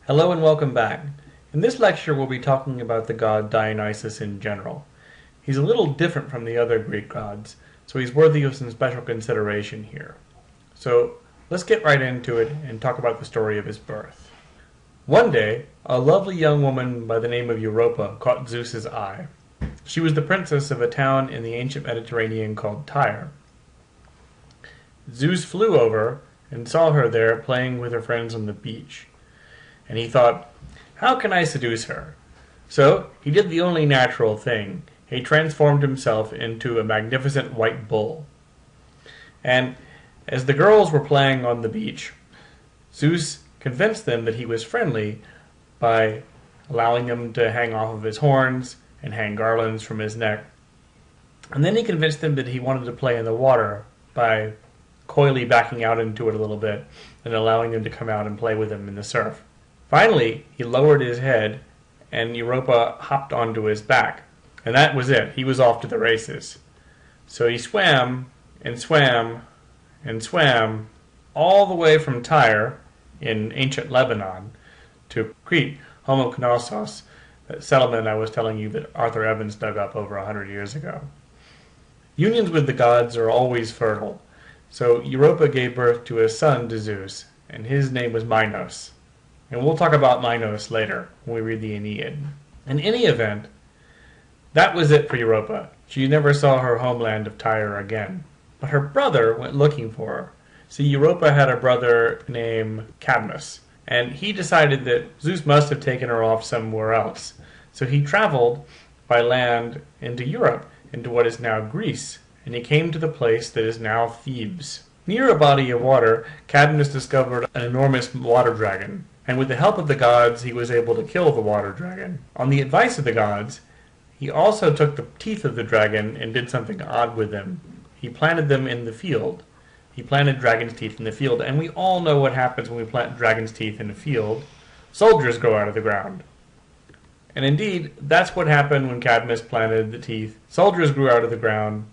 Hello and welcome back. In this lecture we'll be talking about the god Dionysus in general. He's a little different from the other Greek gods, so he's worthy of some special consideration here. So let's get right into it and talk about the story of his birth. One day, a lovely young woman by the name of Europa caught Zeus's eye. She was the princess of a town in the ancient Mediterranean called Tyre. Zeus flew over and saw her there playing with her friends on the beach. And he thought, how can I seduce her? So he did the only natural thing. He transformed himself into a magnificent white bull. And as the girls were playing on the beach, Zeus convinced them that he was friendly by allowing them to hang off of his horns and hang garlands from his neck. And then he convinced them that he wanted to play in the water by coyly backing out into it a little bit and allowing them to come out and play with him in the surf. Finally, he lowered his head, and Europa hopped onto his back. And that was it. He was off to the races. So he swam, and swam, and swam, all the way from Tyre, in ancient Lebanon, to Crete, home of Dionysus, that settlement I was telling you that Arthur Evans dug up over 100 years ago. Unions with the gods are always fertile. So Europa gave birth to a son to Zeus, and his name was Minos. And we'll talk about Minos later when we read the Aeneid. In any event, that was it for Europa. She never saw her homeland of Tyre again. But her brother went looking for her. See, Europa had a brother named Cadmus, and he decided that Zeus must have taken her off somewhere else. So he traveled by land into Europe, into what is now Greece, and he came to the place that is now Thebes. Near a body of water, Cadmus discovered an enormous water dragon. And with the help of the gods, he was able to kill the water dragon. On the advice of the gods, he also took the teeth of the dragon and did something odd with them. He planted them in the field. He planted dragon's teeth in the field, and we all know what happens when we plant dragon's teeth in a field. Soldiers grow out of the ground. And indeed, that's what happened when Cadmus planted the teeth. Soldiers grew out of the ground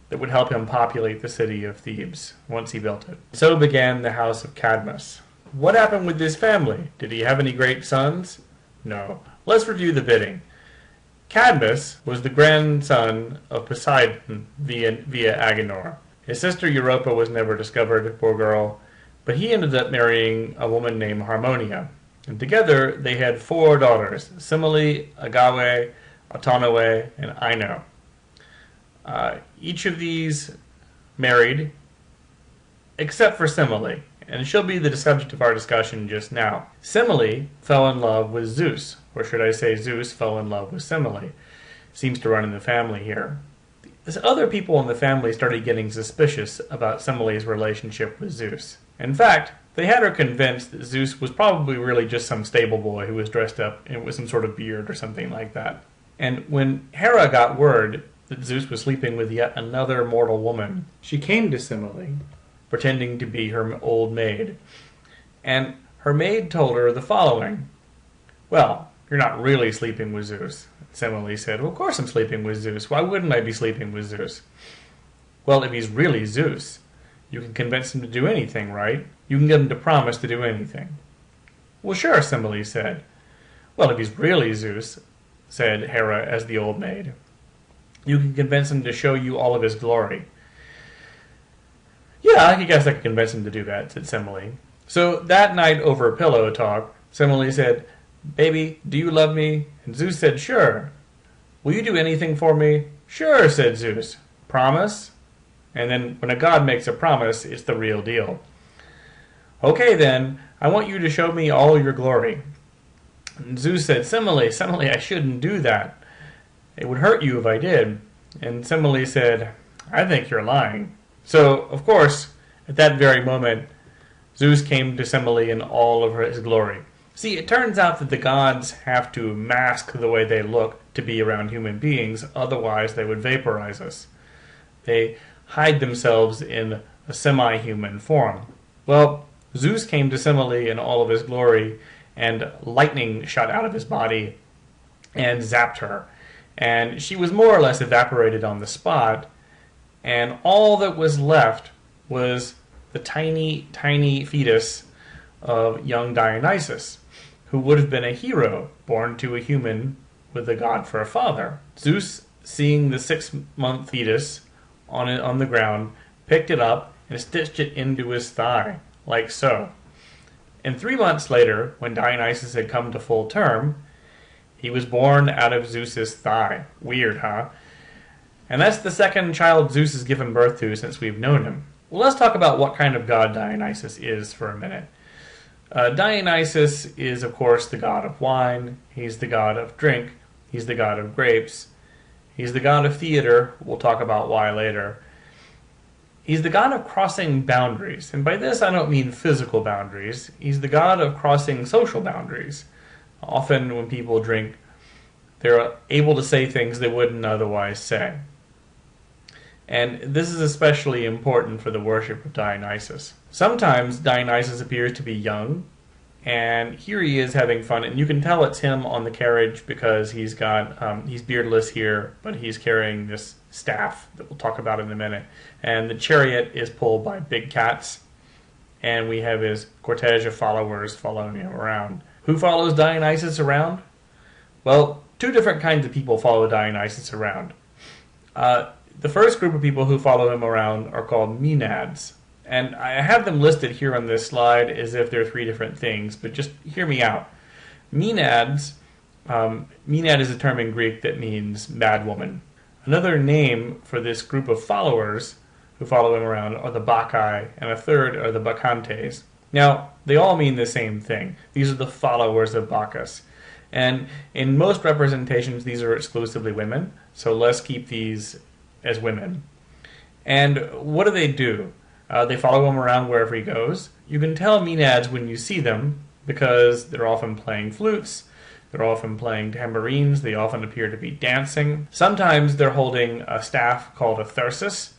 that would help him populate the city of Thebes once he built it. So began the house of Cadmus. What happened with this family? Did he have any great sons? No. Let's review the bidding. Cadmus was the grandson of Poseidon via Agenor. His sister Europa was never discovered, poor girl, but he ended up marrying a woman named Harmonia. And together they had 4 daughters, Semele, Agave, Autonoe, and Ino. Each of these married, except for Semele. And she'll be the subject of our discussion just now. Semele fell in love with Zeus, or should I say Zeus fell in love with Semele. Seems to run in the family here. Other people in the family started getting suspicious about Semele's relationship with Zeus. In fact, they had her convinced that Zeus was probably really just some stable boy who was dressed up with some sort of beard or something like that. And when Hera got word that Zeus was sleeping with yet another mortal woman, she came to Semele, pretending to be her old maid. And her maid told her the following. Well, you're not really sleeping with Zeus. Semele said, well, of course I'm sleeping with Zeus. Why wouldn't I be sleeping with Zeus? Well, if he's really Zeus, you can convince him to do anything, right? You can get him to promise to do anything. Well, sure, Semele said. Well, if he's really Zeus, said Hera as the old maid, you can convince him to show you all of his glory. Yeah, I guess I could convince him to do that, said Semele. So that night over pillow talk, Semele said, baby, do you love me? And Zeus said, sure. Will you do anything for me? Sure, said Zeus. Promise? And then when a god makes a promise, it's the real deal. Okay then, I want you to show me all your glory. And Zeus said, Semele, I shouldn't do that. It would hurt you if I did. And Semele said, I think you're lying. So, of course, at that very moment, Zeus came to Semele in all of his glory. See, it turns out that the gods have to mask the way they look to be around human beings, otherwise they would vaporize us. They hide themselves in a semi-human form. Well, Zeus came to Semele in all of his glory, and lightning shot out of his body and zapped her. And she was more or less evaporated on the spot, and all that was left was the tiny, tiny fetus of young Dionysus, who would have been a hero born to a human with a god for a father. Zeus, seeing the 6-month fetus on the ground, picked it up and stitched it into his thigh, like so. And 3 months later, when Dionysus had come to full term, he was born out of Zeus's thigh. Weird, huh? And that's the second child Zeus has given birth to since we've known him. Well, let's talk about what kind of god Dionysus is for a minute. Dionysus is, of course, the god of wine. He's the god of drink. He's the god of grapes. He's the god of theater. We'll talk about why later. He's the god of crossing boundaries. And by this, I don't mean physical boundaries. He's the god of crossing social boundaries. Often when people drink, they're able to say things they wouldn't otherwise say. And this is especially important for the worship of Dionysus. Sometimes Dionysus appears to be young, and here he is having fun, and you can tell it's him on the carriage because he's beardless here, but he's carrying this staff that we'll talk about in a minute. And the chariot is pulled by big cats, and we have his cortege of followers following him around. Who follows Dionysus around? Well, 2 different kinds of people follow Dionysus around. The first group of people who follow him around are called Maenads. And I have them listed here on this slide as if they're 3 different things, but just hear me out. Maenads, Maenad is a term in Greek that means mad woman. Another name for this group of followers who follow him around are the Bacchae, and a third are the Bacchantes. Now, they all mean the same thing. These are the followers of Bacchus. And in most representations, these are exclusively women, so let's keep these as women. And what do? They follow him around wherever he goes. You can tell Maenads when you see them because they're often playing flutes, they're often playing tambourines, they often appear to be dancing. Sometimes they're holding a staff called a thyrsus,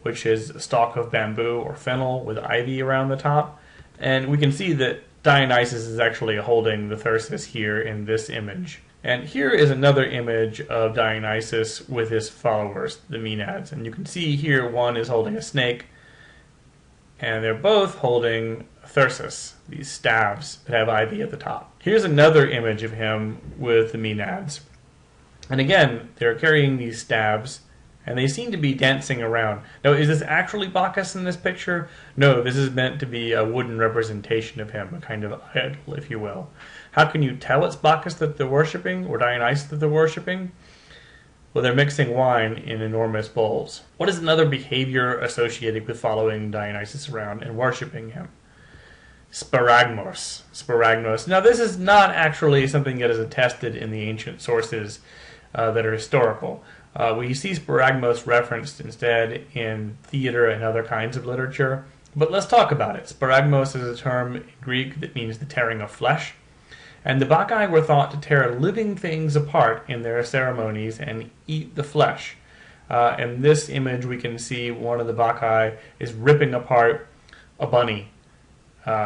which is a stalk of bamboo or fennel with ivy around the top. And we can see that Dionysus is actually holding the thyrsus here in this image. And here is another image of Dionysus with his followers, the Maenads. And you can see here one is holding a snake, and they're both holding a thyrsus, these staves that have ivy at the top. Here's another image of him with the Maenads. And again, they're carrying these staves, and they seem to be dancing around. Now, is this actually Bacchus in this picture? No, this is meant to be a wooden representation of him, a kind of idol, if you will. How can you tell it's Bacchus that they're worshipping, or Dionysus that they're worshipping? Well, they're mixing wine in enormous bowls. What is another behavior associated with following Dionysus around and worshipping him? Sparagmos. Sparagmos. Now, this is not actually something that is attested in the ancient sources that are historical. We see Sparagmos referenced instead in theater and other kinds of literature. But let's talk about it. Sparagmos is a term in Greek that means the tearing of flesh. And the Bacchae were thought to tear living things apart in their ceremonies and eat the flesh. In this image, we can see one of the Bacchae is ripping apart a bunny,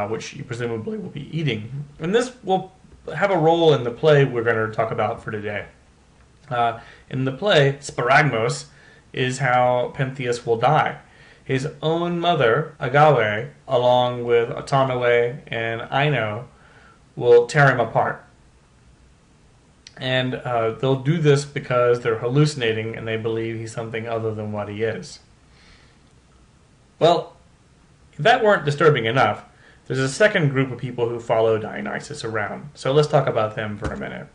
which he presumably will be eating. And this will have a role in the play we're going to talk about for today. In the play, Sparagmos is how Pentheus will die. His own mother, Agave, along with Autonoe and Ino, will tear him apart. And they'll do this because they're hallucinating and they believe he's something other than what he is. Well, if that weren't disturbing enough, there's a second group of people who follow Dionysus around. So let's talk about them for a minute.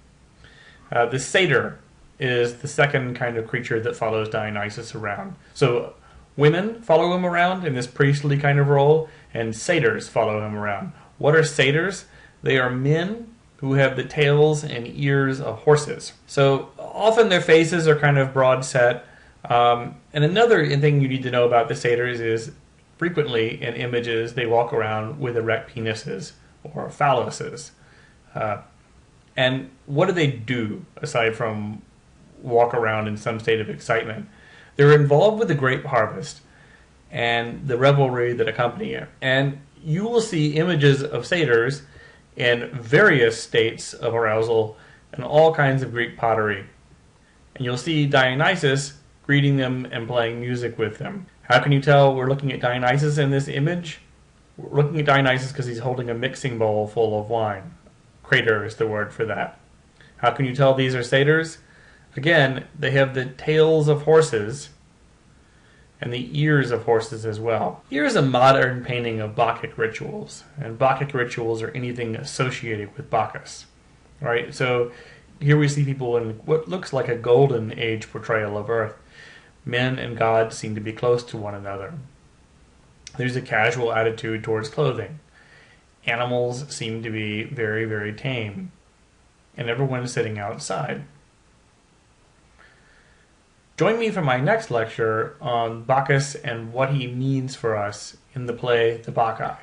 The satyr is the second kind of creature that follows Dionysus around. So women follow him around in this priestly kind of role, and satyrs follow him around. What are satyrs? They are men who have the tails and ears of horses. So often their faces are kind of broad set. And another thing you need to know about the satyrs is frequently in images they walk around with erect penises or phalluses. And what do aside from walk around in some state of excitement? They're involved with the grape harvest and the revelry that accompany it. And you will see images of satyrs in various states of arousal and all kinds of Greek pottery. And you'll see Dionysus greeting them and playing music with them. How can you tell we're looking at Dionysus in this image? We're looking at Dionysus because he's holding a mixing bowl full of wine. Crater is the word for that. How can you tell these are satyrs? Again, they have the tails of horses and the ears of horses as well. Here's a modern painting of Bacchic rituals, and Bacchic rituals are anything associated with Bacchus. All right, so here we see people in what looks like a golden age portrayal of Earth. Men and God seem to be close to one another. There's a casual attitude towards clothing. Animals seem to be very, very tame, and everyone is sitting outside. Join me for my next lecture on Bacchus and what he means for us in the play The Bacchae.